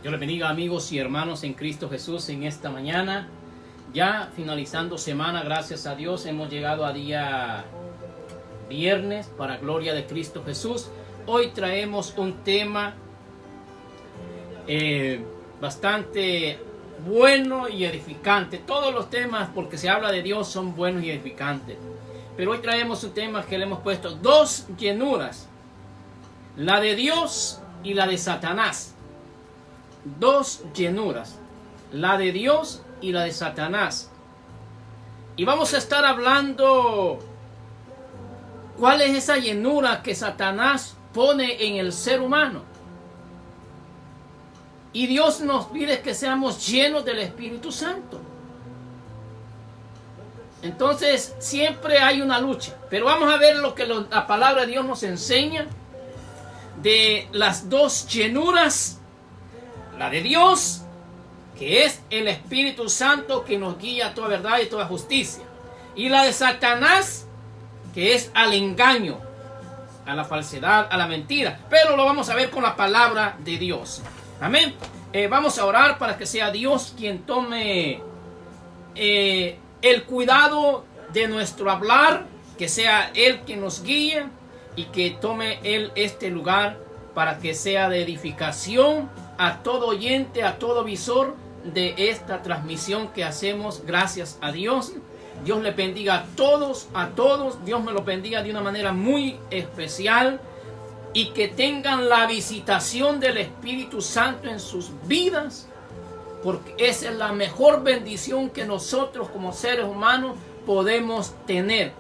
Dios les bendiga, amigos y hermanos en Cristo Jesús, en esta mañana. Ya finalizando semana, gracias a Dios, hemos llegado a día viernes para gloria de Cristo Jesús. Hoy traemos un tema bastante bueno y edificante. Todos los temas, porque se habla de Dios, son buenos y edificantes. Pero hoy traemos un tema que le hemos puesto dos llenuras: la de Dios y la de Satanás. Dos llenuras, la de Dios y la de Satanás. Y vamos a estar hablando cuál es esa llenura que Satanás pone en el ser humano. Y Dios nos pide que seamos llenos del Espíritu Santo. Entonces siempre hay una lucha. Pero vamos a ver lo que la palabra de Dios nos enseña de las dos llenuras. La de Dios, que es el Espíritu Santo que nos guía a toda verdad y toda justicia. Y la de Satanás, que es al engaño, a la falsedad, a la mentira. Pero lo vamos a ver con la palabra de Dios. Amén. Vamos a orar para que sea Dios quien tome el cuidado de nuestro hablar, que sea Él quien nos guíe y que tome Él este lugar para que sea de edificación a todo oyente, a todo visor de esta transmisión que hacemos. Gracias a Dios. Dios le bendiga a todos, Dios me los bendiga de una manera muy especial y que tengan la visitación del Espíritu Santo en sus vidas, porque esa es la mejor bendición que nosotros como seres humanos podemos tener,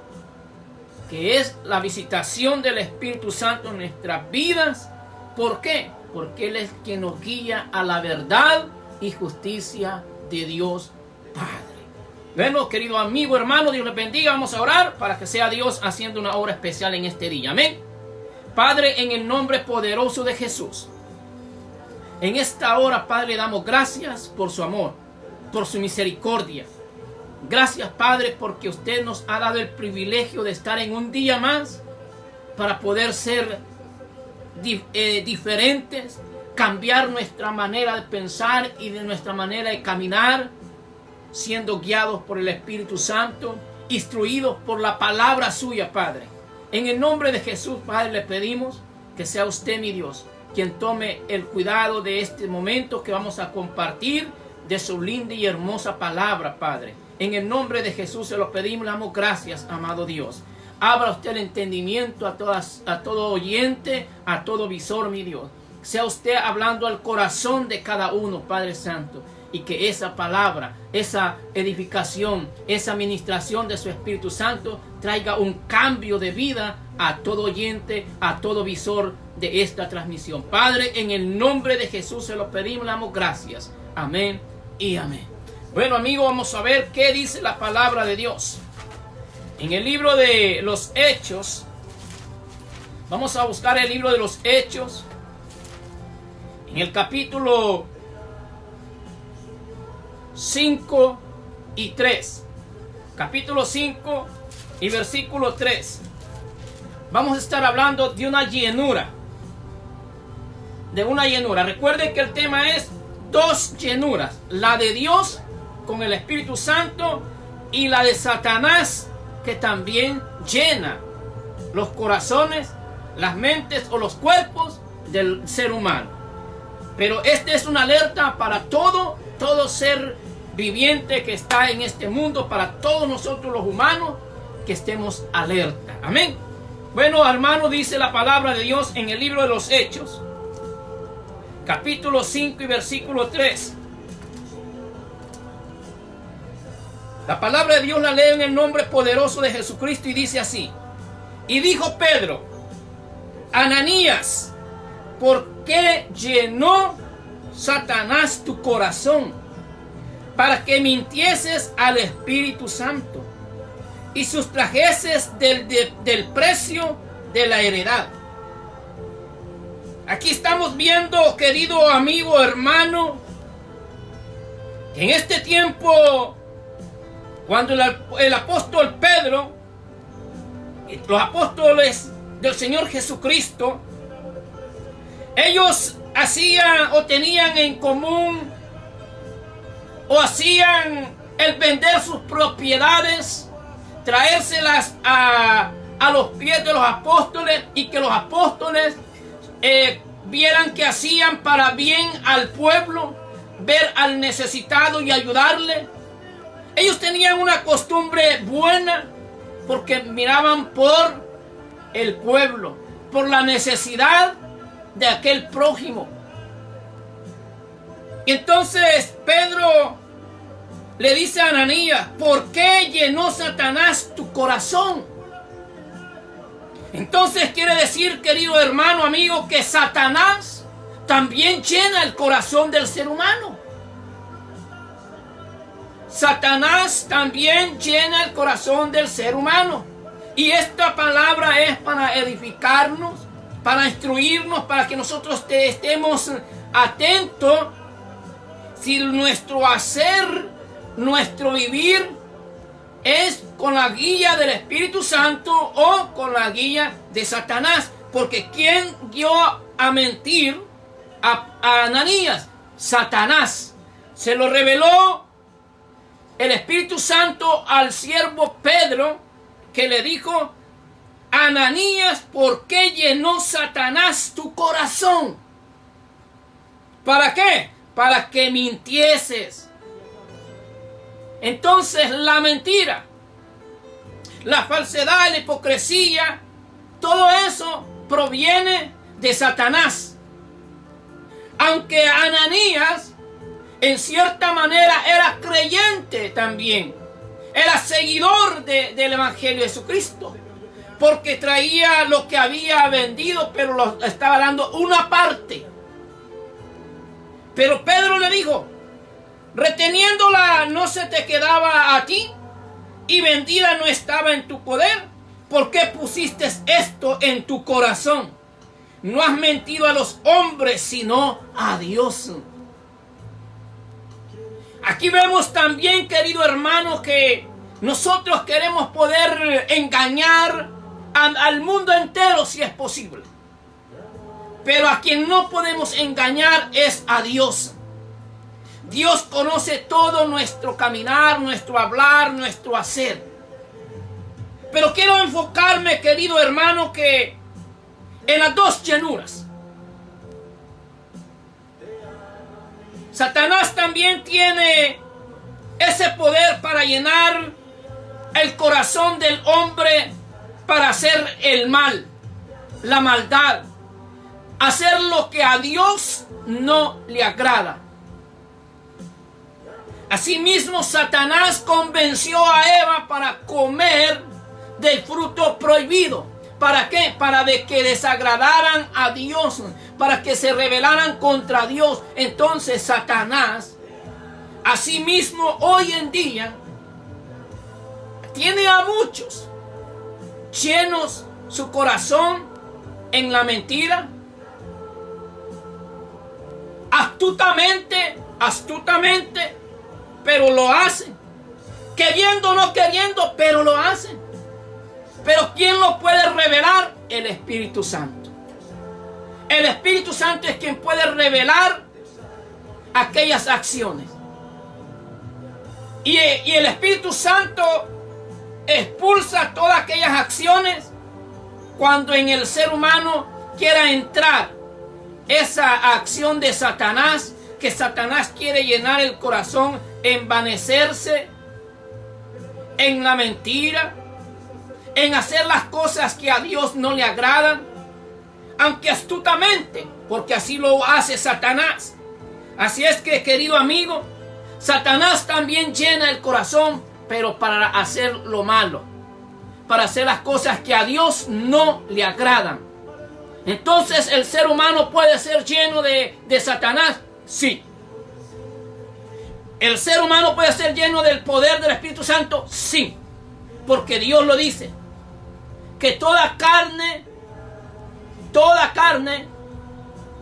que es la visitación del Espíritu Santo en nuestras vidas. ¿Por qué? Porque Él es quien nos guía a la verdad y justicia de Dios Padre. Bueno, querido amigo, hermano, Dios les bendiga. Vamos a orar para que sea Dios haciendo una obra especial en este día. Amén. Padre, en el nombre poderoso de Jesús, en esta hora, Padre, le damos gracias por su amor, por su misericordia. Gracias, Padre, porque usted nos ha dado el privilegio de estar en un día más para poder ser diferentes, cambiar nuestra manera de pensar y de nuestra manera de caminar, siendo guiados por el Espíritu Santo, instruidos por la palabra suya, Padre. En el nombre de Jesús, Padre, le pedimos que sea usted, mi Dios, quien tome el cuidado de este momento que vamos a compartir de su linda y hermosa palabra, Padre. En el nombre de Jesús se lo pedimos, le damos gracias, amado Dios. Abra usted el entendimiento a todo oyente, a todo visor, mi Dios. Sea usted hablando al corazón de cada uno, Padre Santo. Y que esa palabra, esa edificación, esa administración de su Espíritu Santo traiga un cambio de vida a todo oyente, a todo visor de esta transmisión. Padre, en el nombre de Jesús se lo pedimos, le damos gracias. Amén y amén. Bueno, amigos, vamos a ver qué dice la palabra de Dios. En el libro de los Hechos, vamos a buscar el libro de los Hechos, en el capítulo 5 y 3. Capítulo 5 y versículo 3. Vamos a estar hablando de una llenura. De una llenura. Recuerden que el tema es dos llenuras. La de Dios con el Espíritu Santo y la de Satanás, que también llena los corazones, las mentes o los cuerpos del ser humano. Pero esta es una alerta para todo ser viviente que está en este mundo, para todos nosotros los humanos, que estemos alerta. Amén. Bueno, hermano, dice la palabra de Dios en el libro de los Hechos, capítulo 5 y versículo 3. La palabra de Dios la leo en el nombre poderoso de Jesucristo y dice así: y dijo Pedro: Ananías, ¿por qué llenó Satanás tu corazón para que mintieses al Espíritu Santo y sustrajeses del precio de la heredad? Aquí estamos viendo, querido amigo, hermano, que en este tiempo, cuando el apóstol Pedro, los apóstoles del Señor Jesucristo, ellos hacían o tenían en común o hacían el vender sus propiedades, traérselas a los pies de los apóstoles y que los apóstoles vieran que hacían para bien al pueblo, ver al necesitado y ayudarle. Ellos tenían una costumbre buena porque miraban por el pueblo, por la necesidad de aquel prójimo. Y entonces Pedro le dice a Ananías: ¿por qué llenó Satanás tu corazón? Entonces quiere decir, querido hermano, amigo, que Satanás también llena el corazón del ser humano. Satanás también llena el corazón del ser humano. Y esta palabra es para edificarnos, para instruirnos, para que nosotros estemos atentos si nuestro hacer, nuestro vivir es con la guía del Espíritu Santo o con la guía de Satanás. Porque ¿quién dio a mentir a Ananías? Satanás. Se lo reveló el Espíritu Santo al siervo Pedro, que le dijo: Ananías, ¿por qué llenó Satanás tu corazón? ¿Para qué? Para que mintieses. Entonces la mentira, la falsedad, la hipocresía, todo eso proviene de Satanás. Aunque Ananías en cierta manera era creyente también, era seguidor del Evangelio de Jesucristo, porque traía lo que había vendido, pero lo estaba dando una parte. Pero Pedro le dijo: reteniéndola no se te quedaba a ti, y vendida no estaba en tu poder. ¿Por qué pusiste esto en tu corazón? No has mentido a los hombres, sino a Dios. Aquí vemos también, querido hermano, que nosotros queremos poder engañar al mundo entero si es posible. Pero a quien no podemos engañar es a Dios. Dios conoce todo nuestro caminar, nuestro hablar, nuestro hacer. Pero quiero enfocarme, querido hermano, que en las dos llenuras. Satanás también tiene ese poder para llenar el corazón del hombre para hacer el mal, la maldad, hacer lo que a Dios no le agrada. Asimismo, Satanás convenció a Eva para comer del fruto prohibido. ¿Para qué? Para que desagradaran a Dios, para que se rebelaran contra Dios. Entonces Satanás, asimismo, hoy en día, tiene a muchos llenos su corazón en la mentira, astutamente, pero lo hacen. Queriendo o no queriendo, pero lo hacen. Pero ¿quién lo puede revelar? El Espíritu Santo. El Espíritu Santo es quien puede revelar aquellas acciones. Y el Espíritu Santo expulsa todas aquellas acciones cuando en el ser humano quiera entrar esa acción de Satanás, que Satanás quiere llenar el corazón, envanecerse en la mentira, en hacer las cosas que a Dios no le agradan, aunque astutamente, porque así lo hace Satanás. Así es que, querido amigo, Satanás también llena el corazón, pero para hacer lo malo, para hacer las cosas que a Dios no le agradan. Entonces, ¿el ser humano puede ser lleno de Satanás? Sí. ¿El ser humano puede ser lleno del poder del Espíritu Santo? Sí. Porque Dios lo dice, que toda carne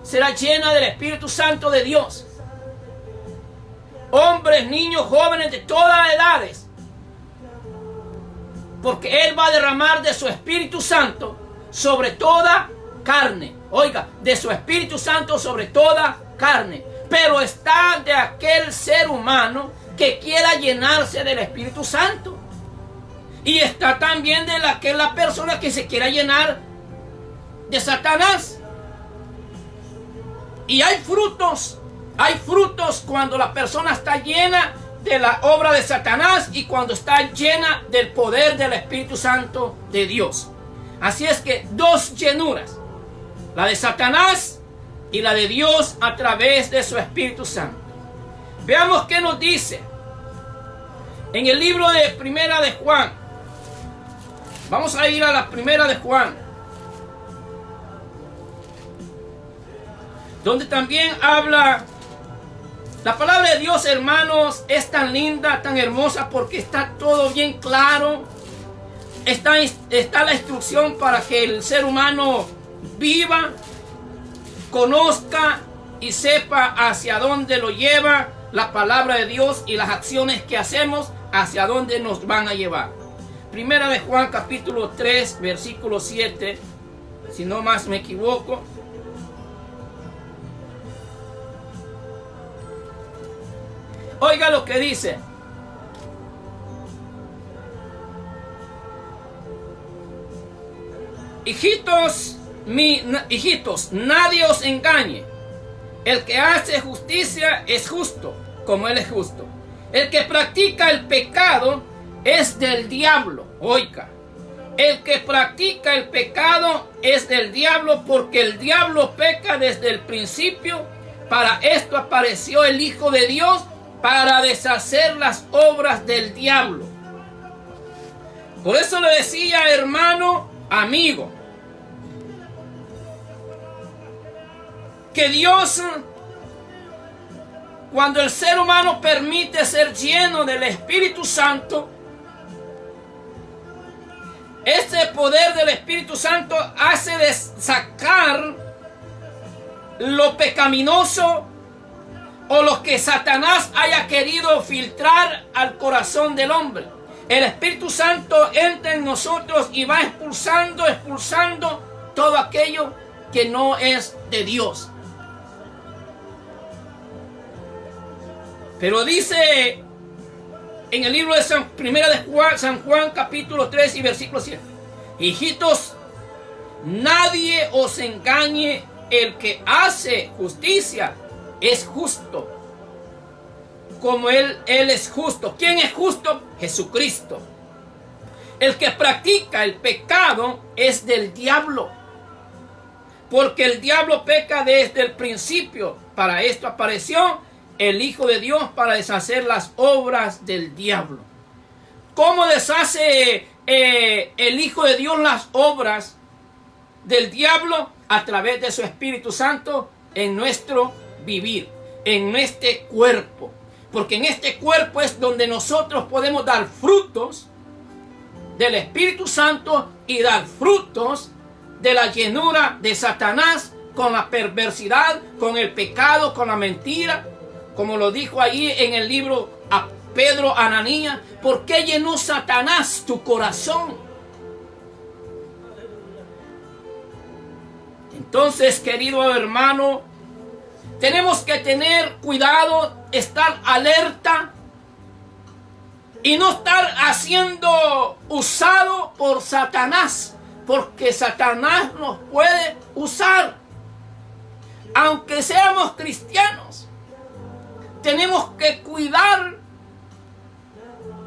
será llena del Espíritu Santo de Dios. Hombres, niños, jóvenes de todas edades. Porque Él va a derramar de su Espíritu Santo sobre toda carne. oiga, de su Espíritu Santo sobre toda carne. Pero está de aquel ser humano que quiera llenarse del Espíritu Santo. Y está también de aquella persona que se quiera llenar de Satanás. Y hay frutos cuando la persona está llena de la obra de Satanás y cuando está llena del poder del Espíritu Santo de Dios. Así es que dos llenuras, la de Satanás y la de Dios a través de su Espíritu Santo. Veamos qué nos dice en el libro de Primera de Juan. Vamos a ir a la Primera de Juan, donde también habla. La palabra de Dios, hermanos, es tan linda, tan hermosa, porque está todo bien claro. Está la instrucción para que el ser humano viva, conozca y sepa hacia dónde lo lleva la palabra de Dios, y las acciones que hacemos hacia dónde nos van a llevar. Primera de Juan capítulo 3 versículo 7, si no más me equivoco. Oiga lo que dice. Hijitos, nadie os engañe. El que hace justicia es justo, como Él es justo. El que practica el pecado es del diablo. Oiga, el que practica el pecado es del diablo, porque el diablo peca desde el principio. Para esto apareció el Hijo de Dios, para deshacer las obras del diablo. Por eso le decía, hermano, amigo, que Dios, cuando el ser humano permite ser lleno del Espíritu Santo, ese poder del Espíritu Santo hace de sacar lo pecaminoso o lo que Satanás haya querido filtrar al corazón del hombre. El Espíritu Santo entra en nosotros y va expulsando todo aquello que no es de Dios. Pero dice en el libro de Primera de San Juan capítulo 3 y versículo 7: hijitos, nadie os engañe. El que hace justicia es justo, como Él es justo. ¿Quién es justo? Jesucristo. El que practica el pecado es del diablo, porque el diablo peca desde el principio. Para esto apareció el Hijo de Dios, para deshacer las obras del diablo. ¿Cómo deshace el Hijo de Dios las obras del diablo? A través de su Espíritu Santo en nuestro vivir, en este cuerpo. Porque en este cuerpo es donde nosotros podemos dar frutos del Espíritu Santo y dar frutos de la llenura de Satanás, con la perversidad, con el pecado, con la mentira. Como lo dijo allí en el libro a Pedro, Ananías: ¿por qué llenó Satanás tu corazón? Entonces, querido hermano, tenemos que tener cuidado, estar alerta y no estar siendo usado por Satanás, porque Satanás nos puede usar. Aunque seamos cristianos, tenemos que cuidar,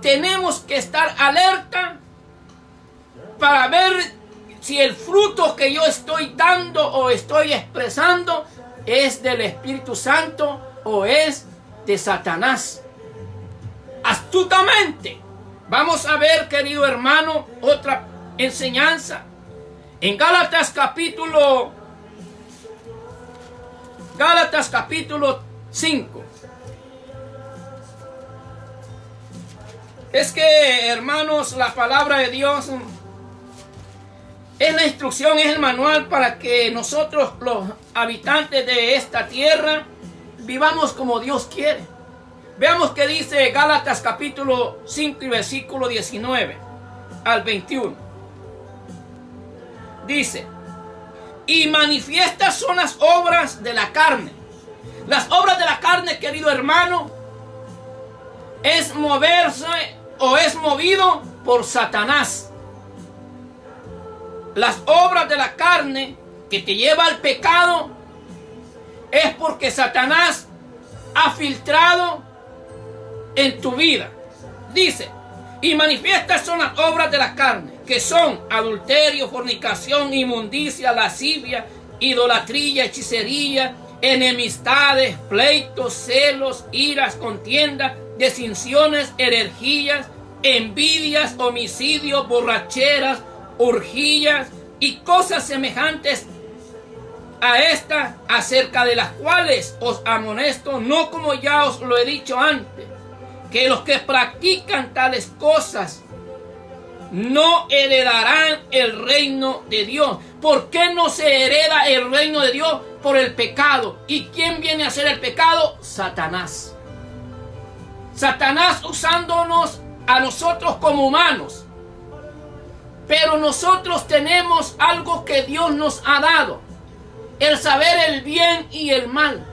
tenemos que estar alerta para ver si el fruto que yo estoy dando o estoy expresando es del Espíritu Santo o es de Satanás. Astutamente. Vamos a ver, querido hermano, otra enseñanza. En Gálatas capítulo 5. Es que, hermanos, la palabra de Dios es la instrucción, es el manual para que nosotros, los habitantes de esta tierra, vivamos como Dios quiere. Veamos qué dice Gálatas capítulo 5 y versículo 19 al 21. Dice: Y manifiestas son las obras de la carne. Las obras de la carne, querido hermano, es moverse o es movido por Satanás. Las obras de la carne que te lleva al pecado es porque Satanás ha filtrado en tu vida. Dice, y manifiestas son las obras de la carne, que son adulterio, fornicación, inmundicia, lascivia, idolatría, hechicería, enemistades, pleitos, celos, iras, contiendas, disensiones, herejías, envidias, homicidios, borracheras, orgías y cosas semejantes a esta, acerca de las cuales os amonesto, no como ya os lo he dicho antes, que los que practican tales cosas no heredarán el reino de Dios. ¿Por qué no se hereda el reino de Dios? Por el pecado. ¿Y quién viene a hacer el pecado? Satanás. Satanás usándonos a nosotros como humanos. Pero nosotros tenemos algo que Dios nos ha dado: el saber el bien y el mal.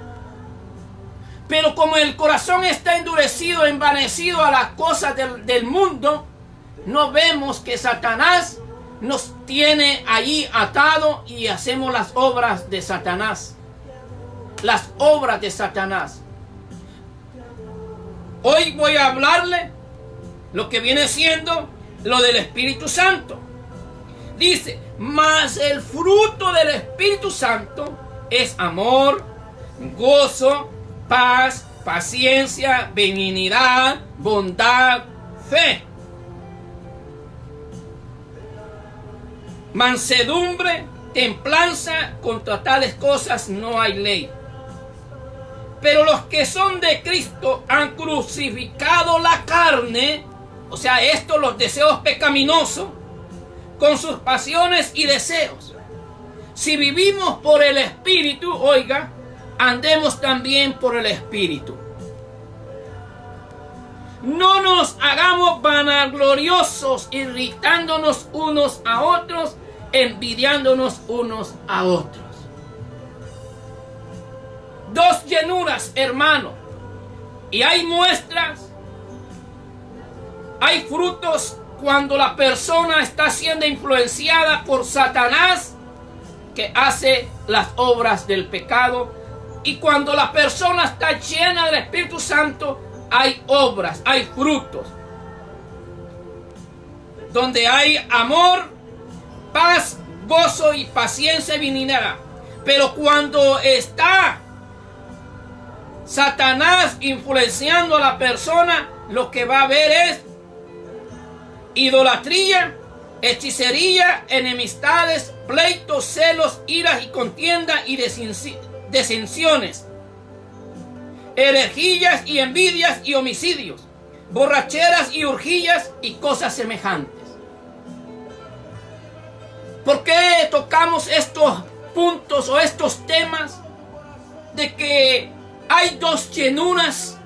Pero como el corazón está endurecido, envanecido a las cosas del mundo, no vemos que Satanás nos tiene allí atado y hacemos las obras de Satanás. Las obras de Satanás. Hoy voy a hablarle lo que viene siendo lo del Espíritu Santo. Dice, mas el fruto del Espíritu Santo es amor, gozo, paz, paciencia, benignidad, bondad, fe, mansedumbre, templanza. Contra tales cosas no hay ley. Pero los que son de Cristo han crucificado la carne, o sea, los deseos pecaminosos, con sus pasiones y deseos. Si vivimos por el Espíritu, oiga, andemos también por el Espíritu. No nos hagamos vanagloriosos, irritándonos unos a otros, envidiándonos unos a otros. Dos llenuras, hermano. Y hay muestras, hay frutos cuando la persona está siendo influenciada por Satanás, que hace las obras del pecado. Y cuando la persona está llena del Espíritu Santo, hay obras, hay frutos. Donde hay amor, paz, gozo y paciencia y benignidad. Pero cuando está Satanás influenciando a la persona, lo que va a ver es idolatría, hechicería, enemistades, pleitos, celos, iras y contiendas y disensiones, herejías y envidias y homicidios, borracheras y orgías y cosas semejantes. ¿Por qué tocamos estos puntos o estos temas de que hay dos llenuras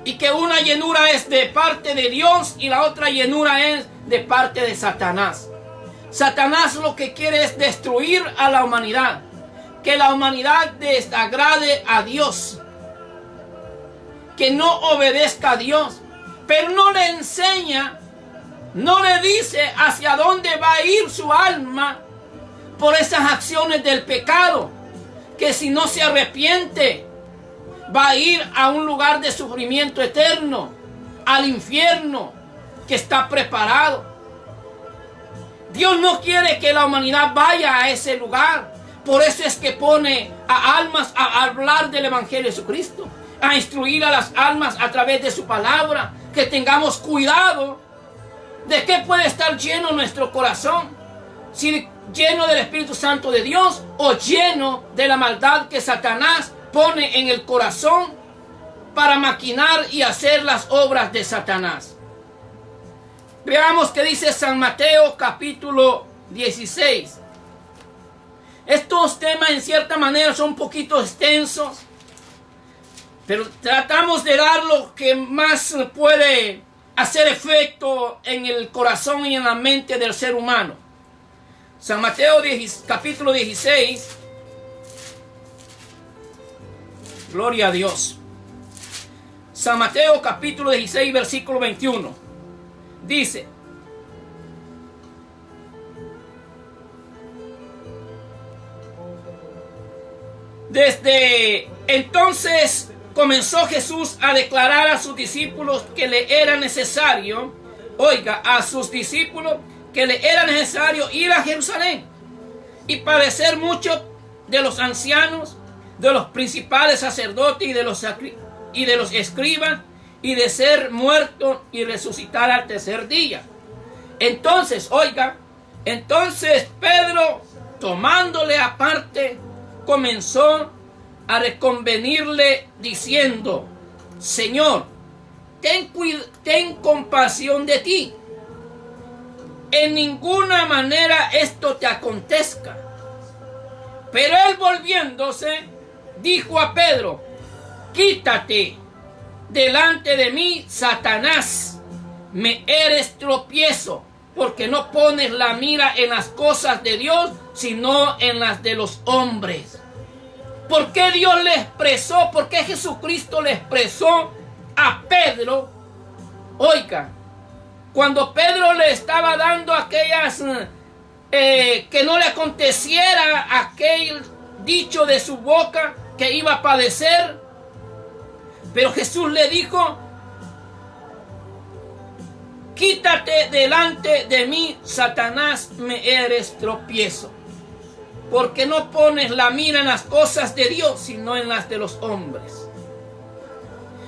y que una llenura es de parte de Dios y la otra llenura es de parte de Satanás? Satanás lo que quiere es destruir a la humanidad, que la humanidad desagrade a Dios, que no obedezca a Dios, pero no le enseña, no le dice hacia dónde va a ir su alma por esas acciones del pecado, que si no se arrepiente va a ir a un lugar de sufrimiento eterno, al infierno que está preparado. Dios no quiere que la humanidad vaya a ese lugar. Por eso es que pone a almas a hablar del Evangelio de Jesucristo, a instruir a las almas a través de su palabra, que tengamos cuidado de qué puede estar lleno nuestro corazón, si lleno del Espíritu Santo de Dios o lleno de la maldad que Satanás pone en el corazón para maquinar y hacer las obras de Satanás. Veamos qué dice San Mateo capítulo 16. Estos temas en cierta manera son un poquito extensos, pero tratamos de dar lo que más puede hacer efecto en el corazón y en la mente del ser humano. San Mateo capítulo 16. Gloria a Dios. San Mateo capítulo 16, versículo 21. Dice: desde entonces comenzó Jesús a declarar a sus discípulos que le era necesario, a sus discípulos que le era necesario ir a Jerusalén y padecer mucho de los ancianos, de los principales sacerdotes y de los escribas, y de ser muerto y resucitar al tercer día. Entonces Pedro, tomándole aparte, comenzó a reconvenirle diciendo: Señor, ten compasión de ti. En ninguna manera esto te acontezca. Pero él, volviéndose, dijo a Pedro: quítate delante de mí, Satanás, me eres tropiezo, porque no pones la mira en las cosas de Dios, sino en las de los hombres. ¿Por qué Dios le expresó? ¿Por qué Jesucristo le expresó a Pedro? Cuando Pedro le estaba dando aquellas que no le aconteciera aquel dicho de su boca que iba a padecer, pero Jesús le dijo: quítate delante de mí, Satanás, me eres tropiezo, porque no pones la mira en las cosas de Dios, sino en las de los hombres.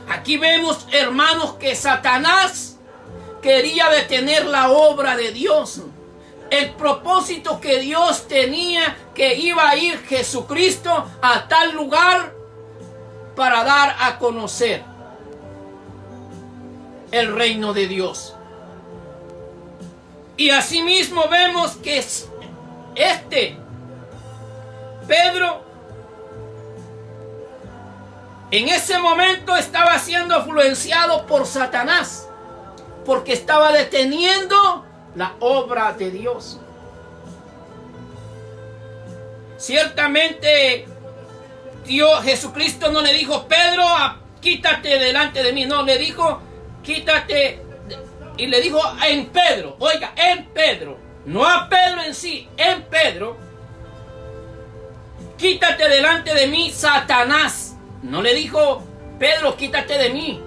Aquí vemos, hermanos, que Satanás quería detener la obra de Dios. El propósito que Dios tenía, que iba a ir Jesucristo a tal lugar para dar a conocer el reino de Dios. Y asimismo vemos que Pedro en ese momento estaba siendo influenciado por Satanás, porque estaba deteniendo la obra de Dios. Ciertamente Jesucristo no le dijo: Pedro, quítate delante de mí. No, le dijo: quítate. Y le dijo en Pedro, en Pedro, no a Pedro en sí, en Pedro: quítate delante de mí, Satanás. No le dijo: Pedro, quítate de mí.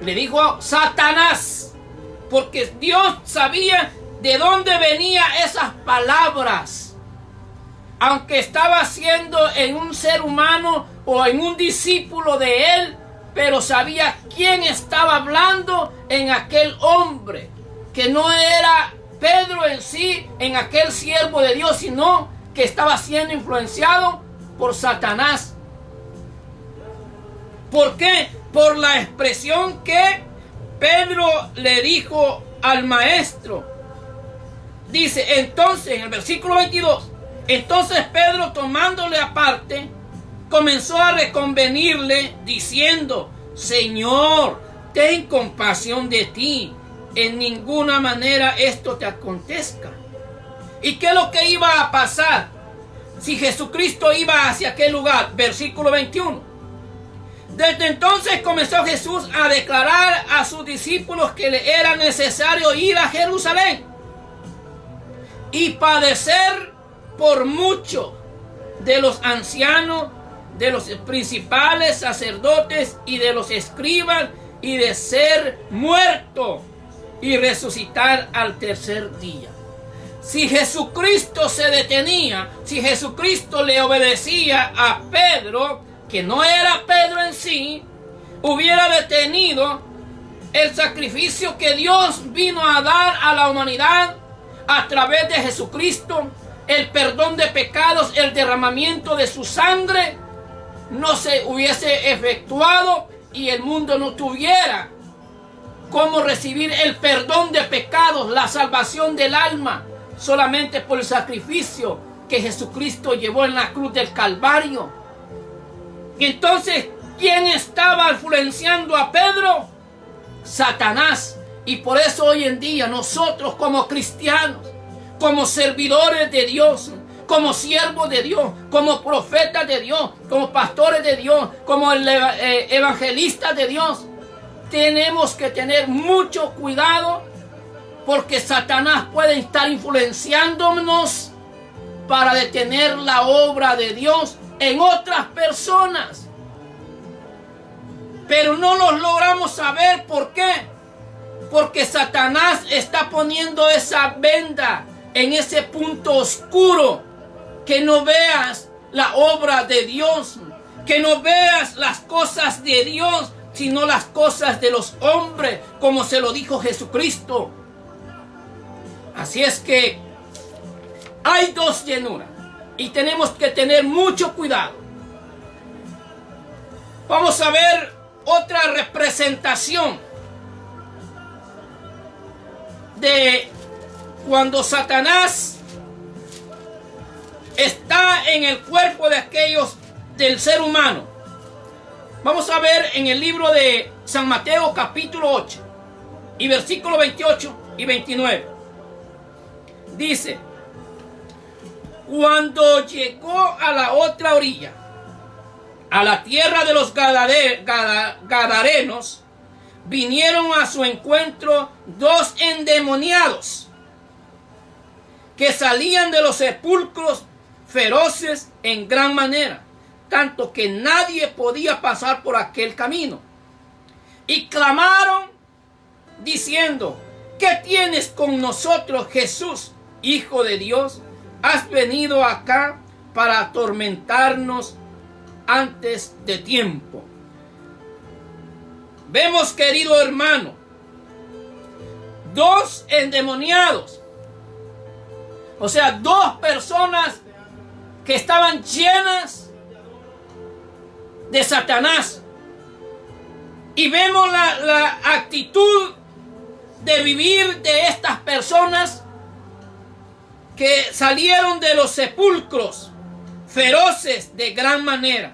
Le dijo Satanás, porque Dios sabía de dónde venían esas palabras. Aunque estaba siendo en un ser humano o en un discípulo de él, pero sabía quién estaba hablando en aquel hombre, que no era Pedro en sí, en aquel siervo de Dios, sino que estaba siendo influenciado por Satanás. ¿Por qué? Por la expresión que Pedro le dijo al maestro. Dice entonces en el versículo 22: entonces Pedro, tomándole aparte, comenzó a reconvenirle diciendo: Señor, ten compasión de ti, en ninguna manera esto te acontezca. ¿Y qué es lo que iba a pasar si Jesucristo iba hacia aquel lugar? Versículo 21. Desde entonces comenzó Jesús a declarar a sus discípulos que le era necesario ir a Jerusalén y padecer por mucho de los ancianos, de los principales sacerdotes y de los escribas, y de ser muerto y resucitar al tercer día. Si Jesucristo se detenía, si Jesucristo le obedecía a Pedro, que no era Pedro en sí, hubiera detenido el sacrificio que Dios vino a dar a la humanidad a través de Jesucristo, el perdón de pecados, el derramamiento de su sangre, no se hubiese efectuado y el mundo no tuviera cómo recibir el perdón de pecados, la salvación del alma, solamente por el sacrificio que Jesucristo llevó en la cruz del Calvario. Y entonces, ¿quién estaba influenciando a Pedro? Satanás. Y por eso hoy en día nosotros como cristianos como servidores de Dios, como siervos de Dios, como profetas de Dios, como pastores de Dios, como evangelistas de Dios. Tenemos que tener mucho cuidado porque Satanás puede estar influenciándonos para detener la obra de Dios en otras personas. Pero no los logramos saber. ¿Por qué? Porque Satanás está poniendo esa venda en ese punto oscuro, que no veas la obra de Dios, que no veas las cosas de Dios, sino las cosas de los hombres, como se lo dijo Jesucristo. Así es que hay dos llenuras y tenemos que tener mucho cuidado. Vamos a ver otra representación de cuando Satanás está en el cuerpo de aquellos del ser humano. Vamos a ver en el libro de San Mateo capítulo 8 y versículos 28 y 29. Dice: cuando llegó a la otra orilla, a la tierra de los Gadarenos, vinieron a su encuentro dos endemoniados que salían de los sepulcros feroces en gran manera, tanto que nadie podía pasar por aquel camino. Y clamaron diciendo: ¿qué tienes con nosotros, Jesús, Hijo de Dios? ¿Has venido acá para atormentarnos antes de tiempo? Vemos, querido hermano, dos endemoniados, o sea, dos personas que estaban llenas de Satanás. Y vemos la actitud de vivir de estas personas que salieron de los sepulcros feroces de gran manera.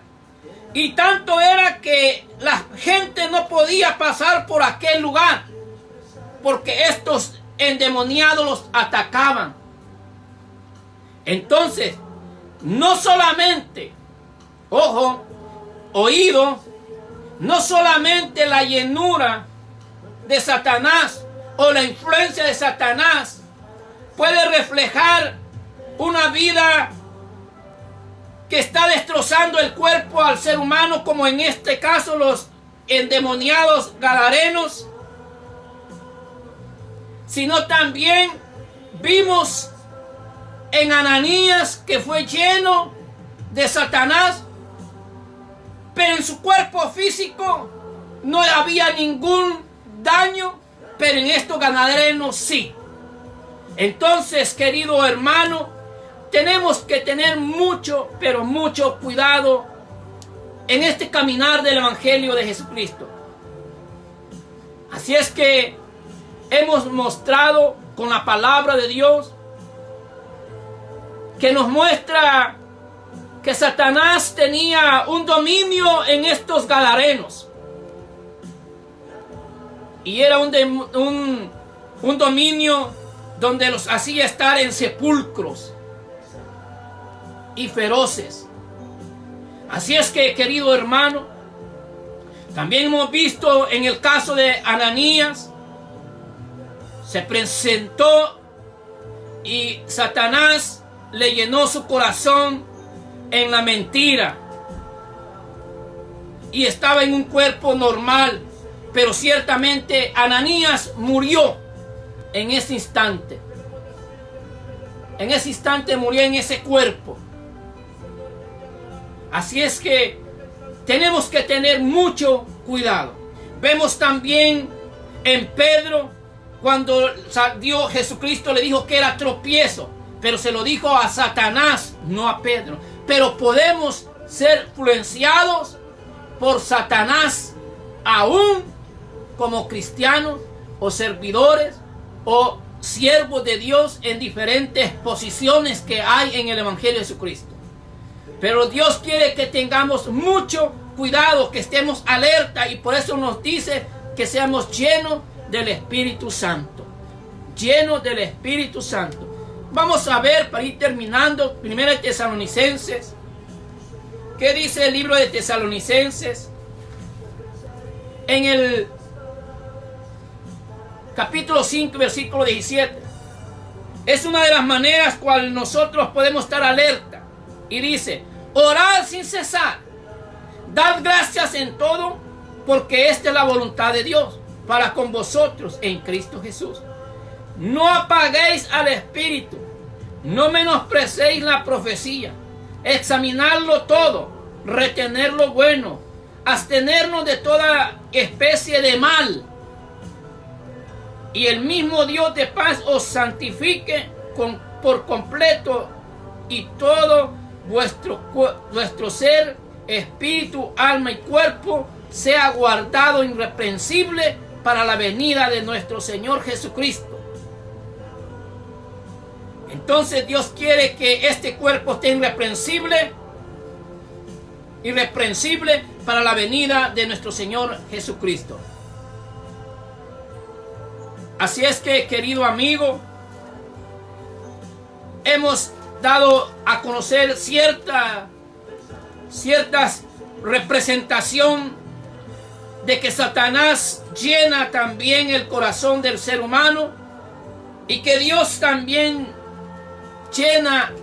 Y tanto era que la gente no podía pasar por aquel lugar, porque estos endemoniados los atacaban. Entonces, no solamente, ojo, oído, no solamente la llenura de Satanás o la influencia de Satanás puede reflejar una vida que está destrozando el cuerpo al ser humano, como en este caso los endemoniados gadarenos, sino también vimos en Ananías que fue lleno de Satanás, pero en su cuerpo físico no había ningún daño, pero en estos gadarenos sí. Entonces, querido hermano, tenemos que tener mucho, pero mucho cuidado en este caminar del Evangelio de Jesucristo. Así es que hemos mostrado con la palabra de Dios que nos muestra que Satanás tenía un dominio en estos gadarenos. Y era un dominio donde los hacía estar en sepulcros y feroces. Así es que, querido hermano, también hemos visto en el caso de Ananías, se presentó y Satanás le llenó su corazón en la mentira y estaba en un cuerpo normal, pero ciertamente Ananías murió en ese instante. En ese instante murió en ese cuerpo. Así es que tenemos que tener mucho cuidado. Vemos también en Pedro, cuando Dios Jesucristo le dijo que era tropiezo, pero se lo dijo a Satanás, no a Pedro. Pero podemos ser influenciados por Satanás aún como cristianos o servidores o siervos de Dios en diferentes posiciones que hay en el Evangelio de Jesucristo. Pero Dios quiere que tengamos mucho cuidado, que estemos alerta, y por eso nos dice que seamos llenos del Espíritu Santo. Llenos del Espíritu Santo. Vamos a ver, para ir terminando, 1 Tesalonicenses. ¿Qué dice el libro de Tesalonicenses? En el capítulo 5, versículo 17. Es una de las maneras cual nosotros podemos estar alerta. Y dice: orad sin cesar, dad gracias en todo, porque esta es la voluntad de Dios para con vosotros en Cristo Jesús. No apaguéis al Espíritu, no menosprecéis la profecía, examinadlo todo, retener lo bueno, abstenernos de toda especie de mal. Y el mismo Dios de paz os santifique por completo, y todo vuestro ser, espíritu, alma y cuerpo sea guardado irreprensible para la venida de nuestro Señor Jesucristo. Entonces Dios quiere que este cuerpo esté irreprensible para la venida de nuestro Señor Jesucristo. Así es que, querido amigo, hemos dado a conocer ciertas representación de que Satanás llena también el corazón del ser humano, y que Dios también llena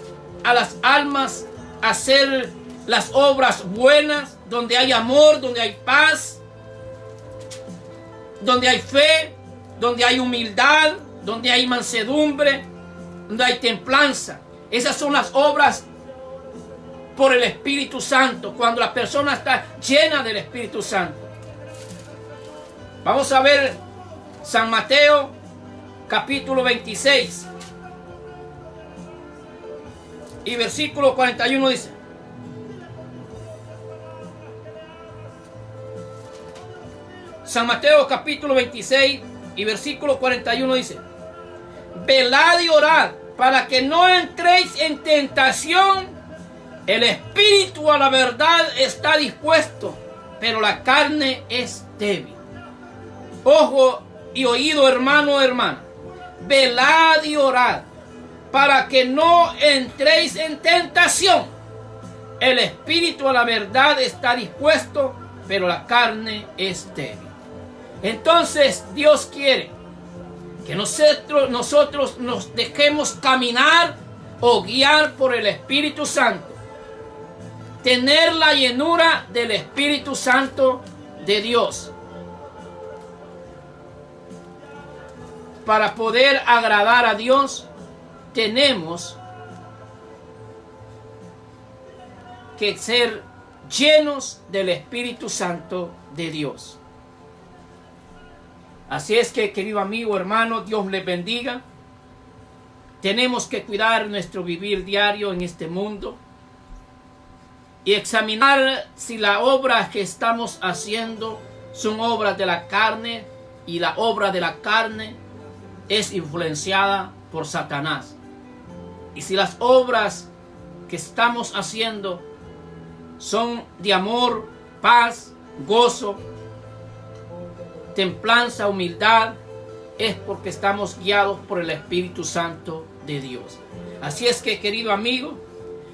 a las almas a hacer las obras buenas, donde hay amor, donde hay paz, donde hay fe, donde hay humildad, donde hay mansedumbre, donde hay templanza. Esas son las obras por el Espíritu Santo, cuando la persona está llena del Espíritu Santo. Vamos a ver San Mateo capítulo 26 y versículo 41 dice: San Mateo capítulo 26 y versículo 41 dice: velad y orad para que no entréis en tentación. El espíritu a la verdad está dispuesto, pero la carne es débil. Ojo y oído, hermano, hermana. Velad y orad para que no entréis en tentación. El espíritu a la verdad está dispuesto, pero la carne es débil. Entonces Dios quiere que nosotros nos dejemos caminar o guiar por el Espíritu Santo. Tener la llenura del Espíritu Santo de Dios, para poder agradar a Dios, tenemos que ser llenos del Espíritu Santo de Dios. Así es que, querido amigo, hermano, Dios les bendiga. Tenemos que cuidar nuestro vivir diario en este mundo y examinar si las obras que estamos haciendo son obras de la carne, y la obra de la carne es influenciada por Satanás. Y si las obras que estamos haciendo son de amor, paz, gozo, templanza, humildad, es porque estamos guiados por el Espíritu Santo de Dios. Así es que, querido amigo,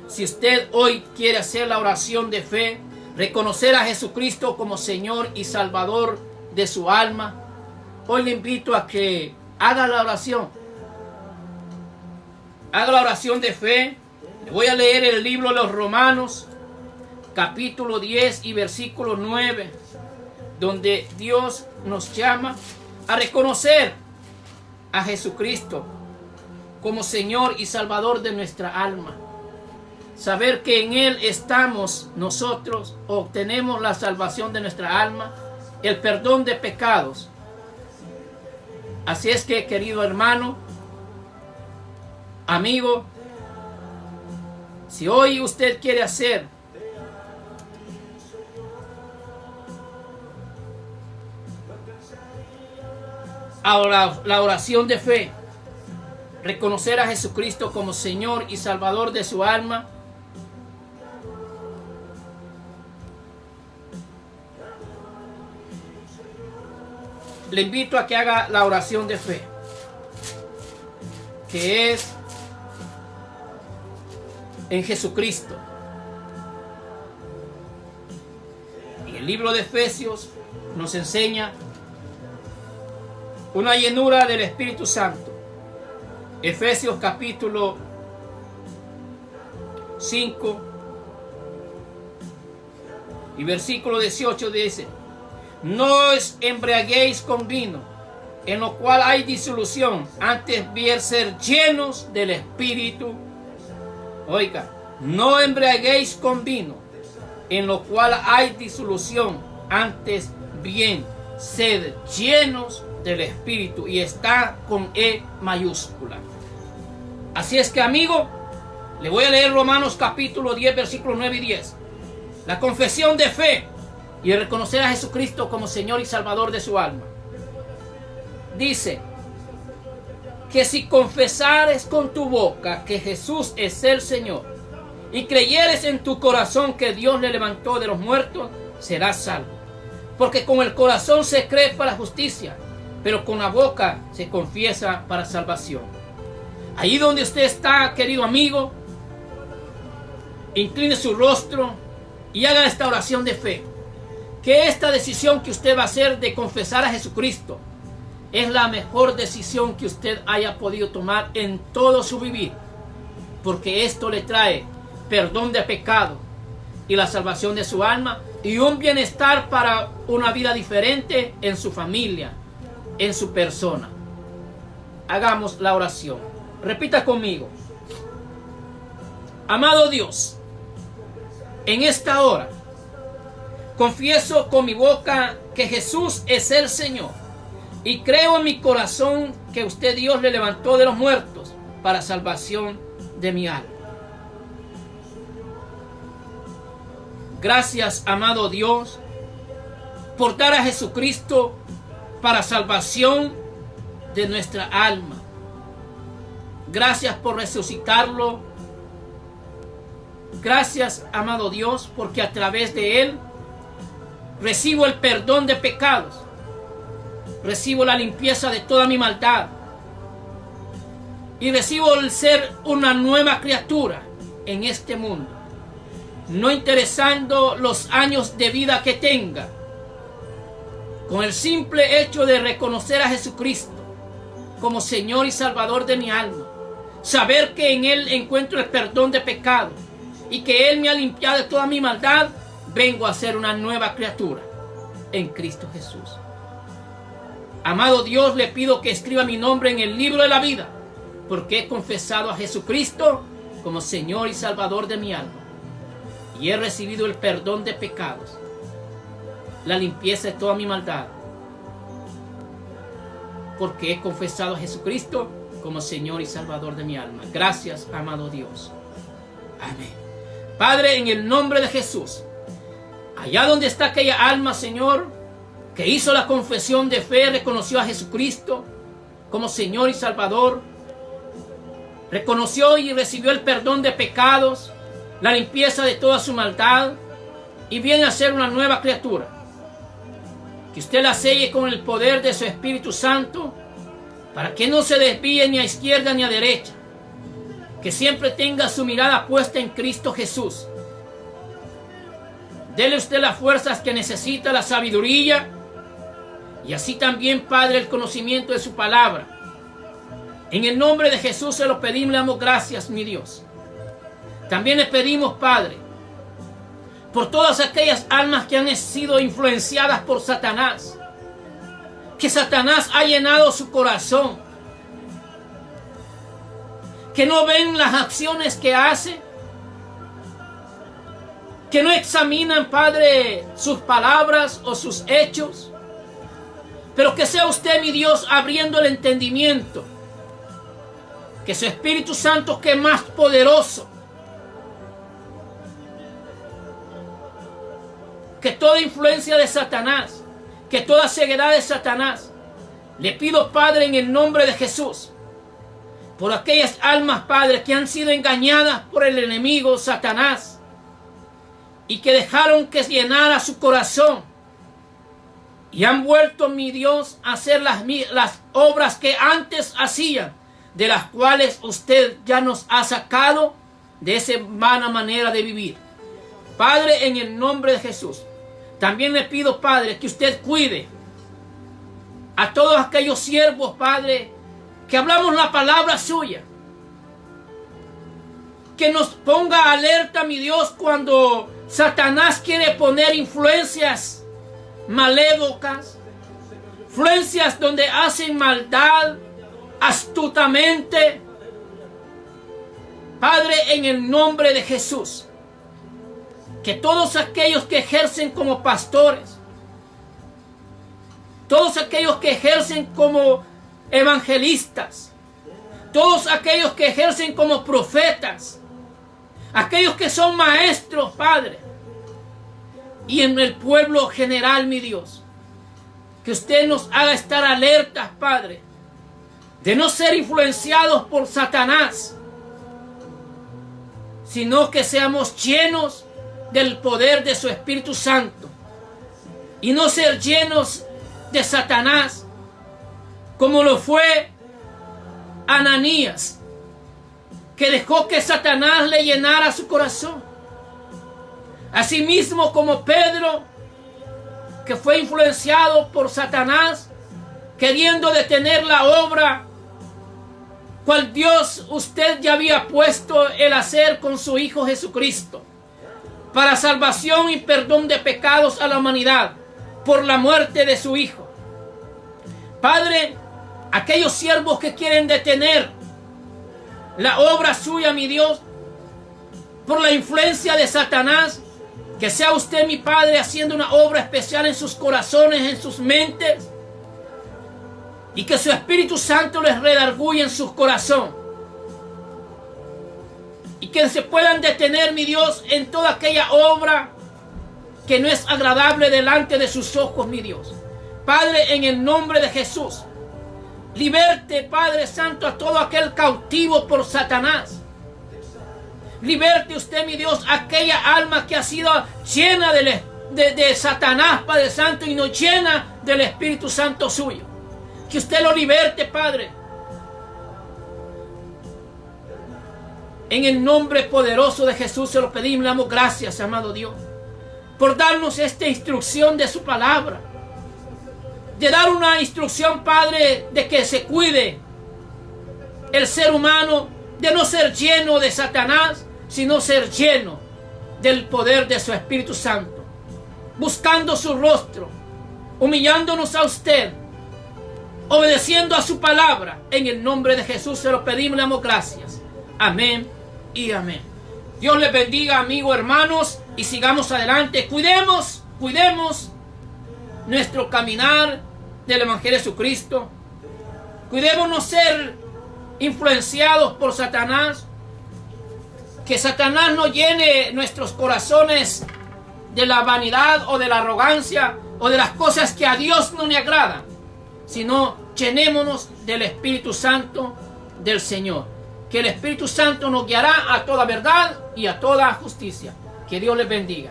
si usted hoy quiere hacer la oración de fe, reconocer a Jesucristo como Señor y Salvador de su alma, hoy le invito a que haga la oración. Haga la oración de fe. Le voy a leer el libro de los Romanos, capítulo 10 y versículo 9, donde Dios nos llama a reconocer a Jesucristo como Señor y Salvador de nuestra alma. Saber que en Él estamos nosotros, obtenemos la salvación de nuestra alma, el perdón de pecados. Así es que, querido hermano, amigo, si hoy usted quiere hacer la oración de fe, reconocer a Jesucristo como Señor y Salvador de su alma, le invito a que haga la oración de fe, que es: en Jesucristo. Y el libro de Efesios nos enseña una llenura del Espíritu Santo. Efesios capítulo 5 y versículo 18 dice: no os embriaguéis con vino, en lo cual hay disolución, antes bien ser llenos del Espíritu. Oiga, no embriaguéis con vino, en lo cual hay disolución, antes bien sed llenos del Espíritu, y está con E mayúscula. Así es que, amigo, le voy a leer Romanos capítulo 10, versículos 9 y 10. La confesión de fe y el reconocer a Jesucristo como Señor y Salvador de su alma. Dice que si confesares con tu boca que Jesús es el Señor y creyeres en tu corazón que Dios le levantó de los muertos, serás salvo. Porque con el corazón se cree para justicia, pero con la boca se confiesa para salvación. Ahí donde usted está, querido amigo, incline su rostro y haga esta oración de fe. Que esta decisión que usted va a hacer de confesar a Jesucristo es la mejor decisión que usted haya podido tomar en todo su vivir, porque esto le trae perdón de pecado y la salvación de su alma y un bienestar para una vida diferente en su familia, en su persona. Hagamos la oración. Repita conmigo: amado Dios, en esta hora confieso con mi boca que Jesús es el Señor y creo en mi corazón que usted, Dios, le levantó de los muertos para salvación de mi alma. Gracias, amado Dios, por dar a Jesucristo para salvación de nuestra alma. Gracias por resucitarlo. Gracias, amado Dios, porque a través de Él recibo el perdón de pecados. Recibo la limpieza de toda mi maldad. Y recibo el ser una nueva criatura en este mundo. No interesando los años de vida que tenga. Con el simple hecho de reconocer a Jesucristo como Señor y Salvador de mi alma. Saber que en Él encuentro el perdón de pecado. Y que Él me ha limpiado de toda mi maldad. Vengo a ser una nueva criatura en Cristo Jesús. Amado Dios, le pido que escriba mi nombre en el libro de la vida, porque he confesado a Jesucristo como Señor y Salvador de mi alma. Y he recibido el perdón de pecados, la limpieza de toda mi maldad, porque he confesado a Jesucristo como Señor y Salvador de mi alma. Gracias, amado Dios. Amén. Padre, en el nombre de Jesús, allá donde está aquella alma, Señor, que hizo la confesión de fe, reconoció a Jesucristo como Señor y Salvador, reconoció y recibió el perdón de pecados, la limpieza de toda su maldad, y viene a ser una nueva criatura. Que usted la selle con el poder de su Espíritu Santo, para que no se desvíe ni a izquierda ni a derecha, que siempre tenga su mirada puesta en Cristo Jesús. Dele usted las fuerzas que necesita, la sabiduría, y así también, Padre, el conocimiento de su palabra. En el nombre de Jesús se lo pedimos, le damos gracias, mi Dios. También le pedimos, Padre, por todas aquellas almas que han sido influenciadas por Satanás, que Satanás ha llenado su corazón, que no ven las acciones que hace, que no examinan, Padre, sus palabras o sus hechos, pero que sea usted, mi Dios, abriendo el entendimiento, que su Espíritu Santo, que es más poderoso que toda influencia de Satanás, que toda ceguedad de Satanás, le pido, Padre, en el nombre de Jesús, por aquellas almas, Padre, que han sido engañadas por el enemigo Satanás y que dejaron que llenara su corazón y han vuelto, mi Dios, a hacer las obras que antes hacían, de las cuales usted ya nos ha sacado de esa vana manera de vivir. Padre, en el nombre de Jesús, también le pido, Padre, que usted cuide a todos aquellos siervos, Padre, que hablamos la palabra suya. Que nos ponga alerta, mi Dios, cuando Satanás quiere poner influencias malévolas, influencias donde hacen maldad astutamente. Padre, en el nombre de Jesús, que todos aquellos que ejercen como pastores, todos aquellos que ejercen como evangelistas, todos aquellos que ejercen como profetas, aquellos que son maestros, Padre, y en el pueblo general, mi Dios, que usted nos haga estar alertas, Padre, de no ser influenciados por Satanás, sino que seamos llenos del poder de su Espíritu Santo y no ser llenos de Satanás como lo fue Ananías, que dejó que Satanás le llenara su corazón. Asimismo como Pedro, que fue influenciado por Satanás, queriendo detener la obra cual Dios usted ya había puesto el hacer con su Hijo Jesucristo, para salvación y perdón de pecados a la humanidad, por la muerte de su Hijo. Padre, aquellos siervos que quieren detener la obra suya, mi Dios, por la influencia de Satanás, que sea usted, mi Padre, haciendo una obra especial en sus corazones, en sus mentes, y que su Espíritu Santo les redarguya en sus corazones, y que se puedan detener, mi Dios, en toda aquella obra que no es agradable delante de sus ojos, mi Dios. Padre, en el nombre de Jesús, liberte, Padre Santo, a todo aquel cautivo por Satanás. Liberte usted, mi Dios, aquella alma que ha sido llena de Satanás, Padre Santo, y no llena del Espíritu Santo suyo. Que usted lo liberte, Padre. En el nombre poderoso de Jesús se lo pedimos, le damos gracias, amado Dios, por darnos esta instrucción de su palabra. De dar una instrucción, Padre, de que se cuide el ser humano, de no ser lleno de Satanás, sino ser lleno del poder de su Espíritu Santo, buscando su rostro, humillándonos a usted, obedeciendo a su palabra. En el nombre de Jesús se lo pedimos, le damos gracias. Amén y amén. Dios les bendiga, amigos, hermanos, y sigamos adelante. Cuidemos nuestro caminar del Evangelio de Jesucristo. Cuidemos no ser influenciados por Satanás. Que Satanás no llene nuestros corazones de la vanidad o de la arrogancia o de las cosas que a Dios no le agradan, sino llenémonos del Espíritu Santo del Señor. Que el Espíritu Santo nos guiará a toda verdad y a toda justicia. Que Dios les bendiga.